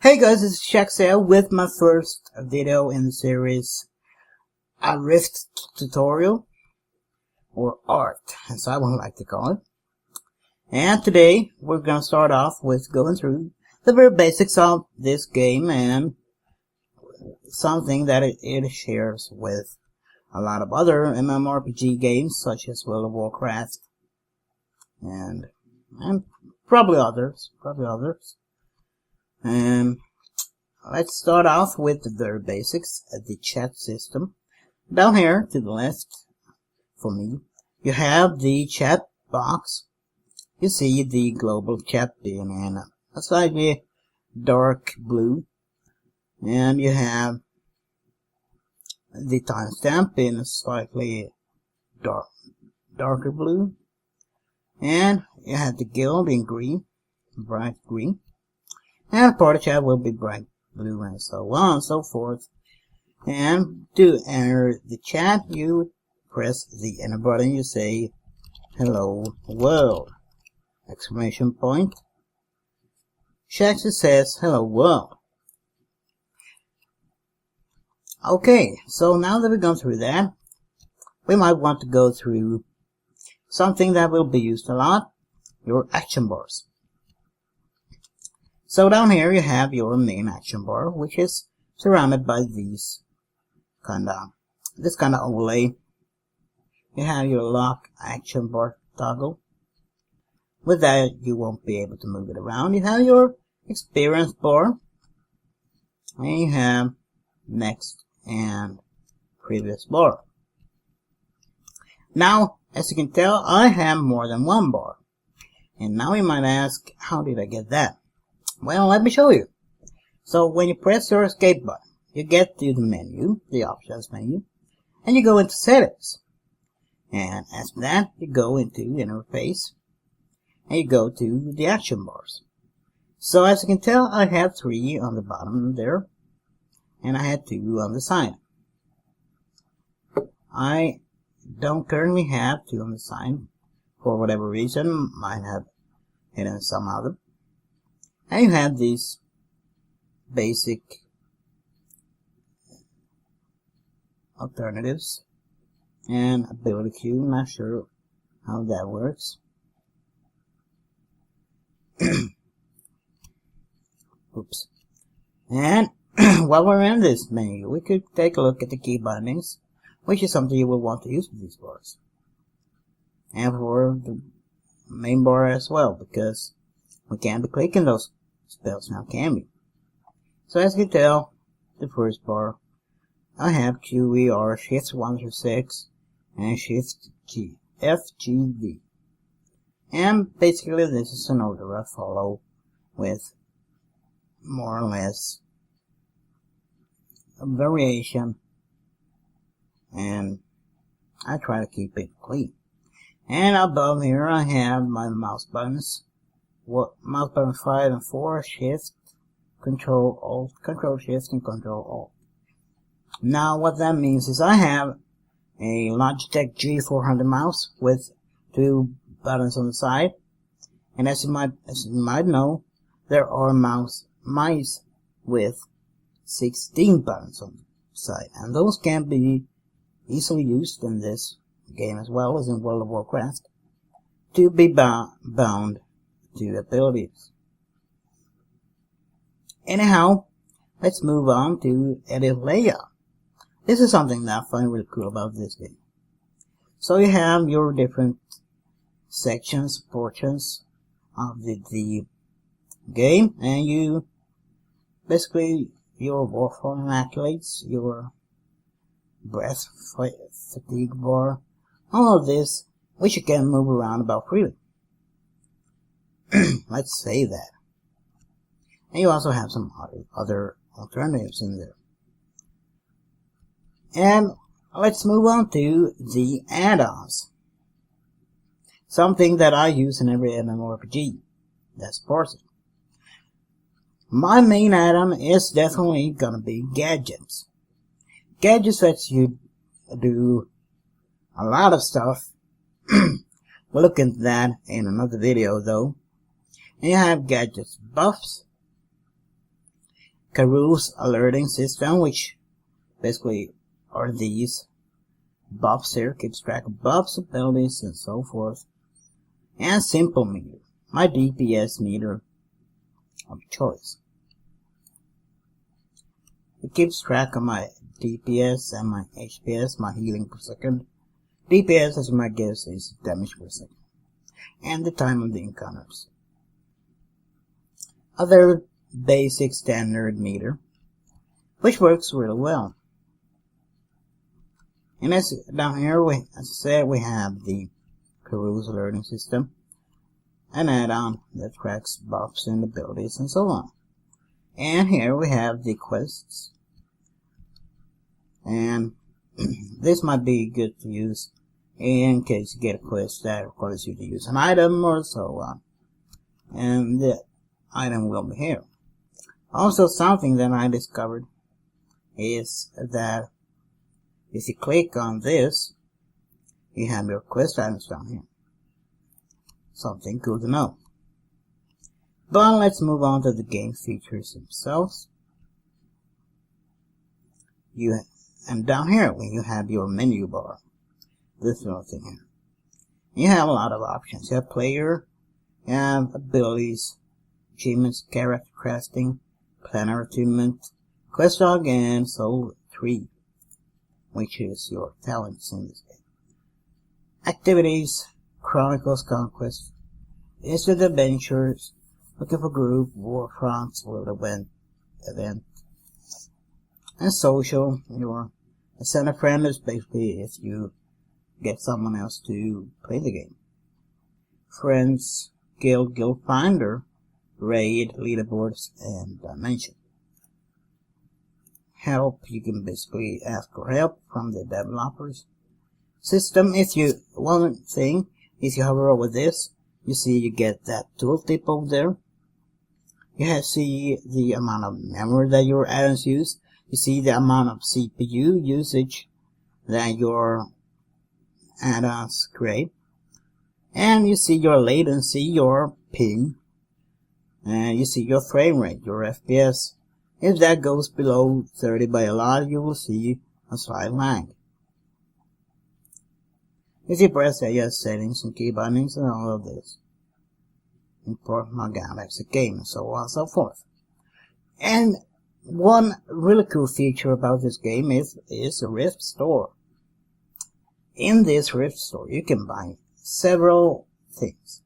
Hey guys, it's Shaxi with my first video in the series, a Rift tutorial, or art, as I would like to call it. And today, we're gonna start off with going through the very basics of this game and something that it shares with a lot of other MMORPG games, such as World of Warcraft, and probably others. Let's start off with the very basics, the chat system. Down here to the left, for me, you have the chat box. You see the global chat being in a slightly dark blue, and you have the timestamp in a slightly darker blue, and you have the guild in green, bright green, and party chat will be bright blue, and so on and so forth. And to enter the chat, you press the enter button. You say hello world, exclamation point. Shaxi says hello world. Okay, so now that we've gone through that, we might want to go through something that will be used a lot, your action bars. So down here you have your main action bar, which is surrounded by this kind of overlay. You have your lock action bar toggle. With that, you won't be able to move it around. You have your experience bar, and you have next and previous bar. Now, as you can tell, I have more than one bar. And now you might ask, how did I get that? Well, let me show you. So when you press your escape button, you get to the menu, the options menu, and you go into settings. And after that, you go into interface, and you go to the action bars. So as you can tell, I have 3 on the bottom there, and I had 2 on the side. I don't currently have 2 on the side, for whatever reason. Might have hidden some other. And you have these basic alternatives and ability queue. Not sure how that works. Oops. And while we're in this menu, we could take a look at the key bindings, which is something you will want to use with these bars. And for the main bar as well, because we can't be clicking those spells now, can we? So as you can tell, the first bar, I have QER shift 1 through 6 and shift G, F, G, D. And basically this is an order I follow with more or less a variation, and I try to keep it clean. And above here I have my mouse buttons. Mouse button 5 and 4, shift, control alt, control shift, and control alt. Now what that means is I have a Logitech G400 mouse with 2 buttons on the side, and as you might know, there are mice with 16 buttons on the side, and those can be easily used in this game as well as in World of Warcraft to be bound to abilities. Anyhow, let's move on to edit layout. This is something that I find really cool about this game. So you have your different sections, portions of the game, and you basically your warform accolades, your breath fatigue bar, all of this, which you can move around about freely. Let's say that. And you also have some other alternatives in there. And let's move on to the add-ons. Something that I use in every MMORPG. That's parsing. My main add-on is definitely gonna be gadgets. Gadgets lets you do a lot of stuff. We'll look into that in another video though. And you have gadgets buffs, Karu's alerting system, which basically are these buffs here, keeps track of buffs, abilities, and so forth. And simple meter, my DPS meter of choice. It keeps track of my DPS and my HPS, my healing per second. DPS, as you might guess, is damage per second. And the time of the encounters. Other basic standard meter, which works really well. And as down here, as I said, we have the Karu's alerting system, an add-on that tracks buffs and abilities and so on. And here we have the quests, and this might be good to use in case you get a quest that requires you to use an item or so on. And the item will be here. Also, something that I discovered is that if you click on this, you have your quest items down here. Something cool to know. But let's move on to the game features themselves. And down here, when you have your menu bar, this little thing here, you have a lot of options. You have player, you have abilities, achievements, character crafting, planner attunement, quest log, and soul 3, which is your talents in this game. Activities, chronicles, conquest, instant adventures, looking for group, war fronts, world event, and social. Your send a friend is basically if you get someone else to play the game. Friends, guild finder, raid, leaderboards, and dimension. Help, you can basically ask for help from the developers. System, one thing, if you hover over this, you see you get that tooltip over there. You see the amount of memory that your add-ons use. You see the amount of CPU usage that your add-ons create. And you see your latency, your ping. And you see your frame rate, your FPS. If that goes below 30 by a lot, you will see a slight lag. If you press settings and key bindings and all of this. Import my galaxy game and so on and so forth. And one really cool feature about this game is a Rift store. In this Rift store, you can buy several things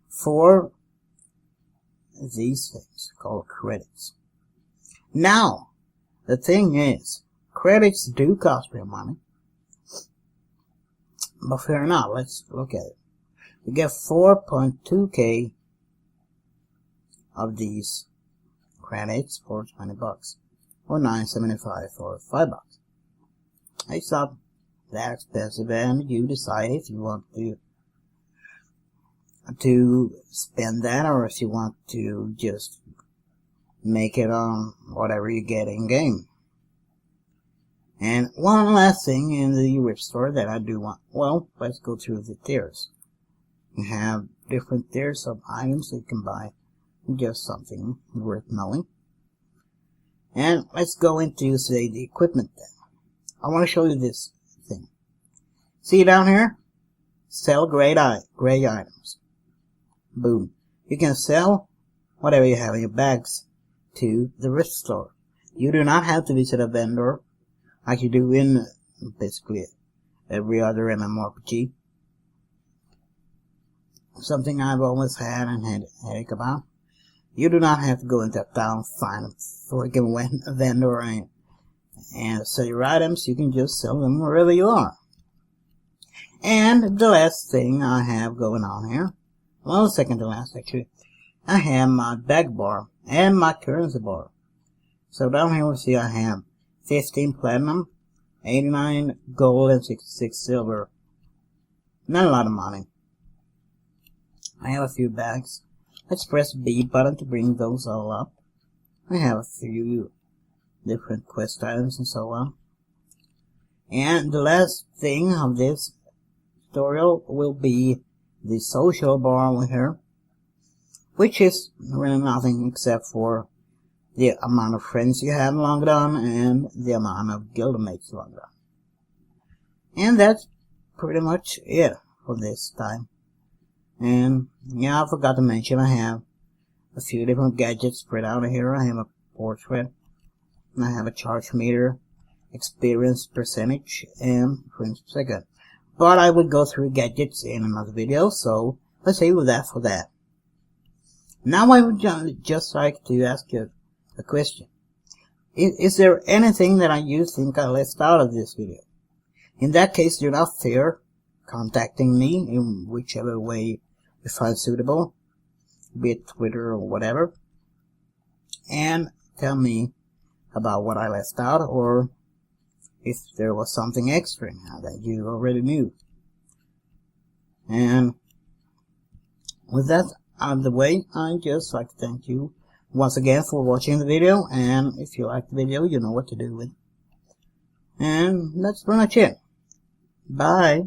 for these things called credits. Now, the thing is, credits do cost real money. But fair enough, let's look at it. You get 4.2k of these credits for $20, or $9.75 for $5. It's not that expensive, and you decide if you want to spend that, or if you want to just make it on whatever you get in game. And one last thing in the Rift store that I do want, well, let's go through the tiers. You have different tiers of items that you can buy, just something worth knowing. And let's go into, say, the equipment then. I want to show you this thing. See down here? Sell gray items. Boom. You can sell whatever you have in your bags to the Rift store. You do not have to visit a vendor like you do in basically every other MMORPG. Something I've always had and had a headache about. You do not have to go into a town, find a freaking vendor and sell your items. You can just sell them wherever you are. And the last thing I have going on here, well, second to last actually, I have my bag bar and my currency bar. So down here we see I have 15 platinum, 89 gold, and 66 silver. Not a lot of money. I have a few bags. Let's press B button to bring those all up. I have a few different quest items and so on. And the last thing of this tutorial will be the social bar over here, which is really nothing except for the amount of friends you have logged on, and the amount of guild mates logged on. And that's pretty much it for this time. And yeah, I forgot to mention I have a few different gadgets spread out here. I have a portrait, and I have a charge meter, experience percentage, and frames per second. But I would go through gadgets in another video, so let's save that for that. Now I would just like to ask you a question. Is there anything that you think I left out of this video? In that case, do not fear contacting me in whichever way you find suitable, be it Twitter or whatever, and tell me about what I left out, or if there was something extra that you already knew. And with that out of the way, I'd just like to thank you once again for watching the video, and if you like the video, you know what to do with it. And that's pretty much it. Bye.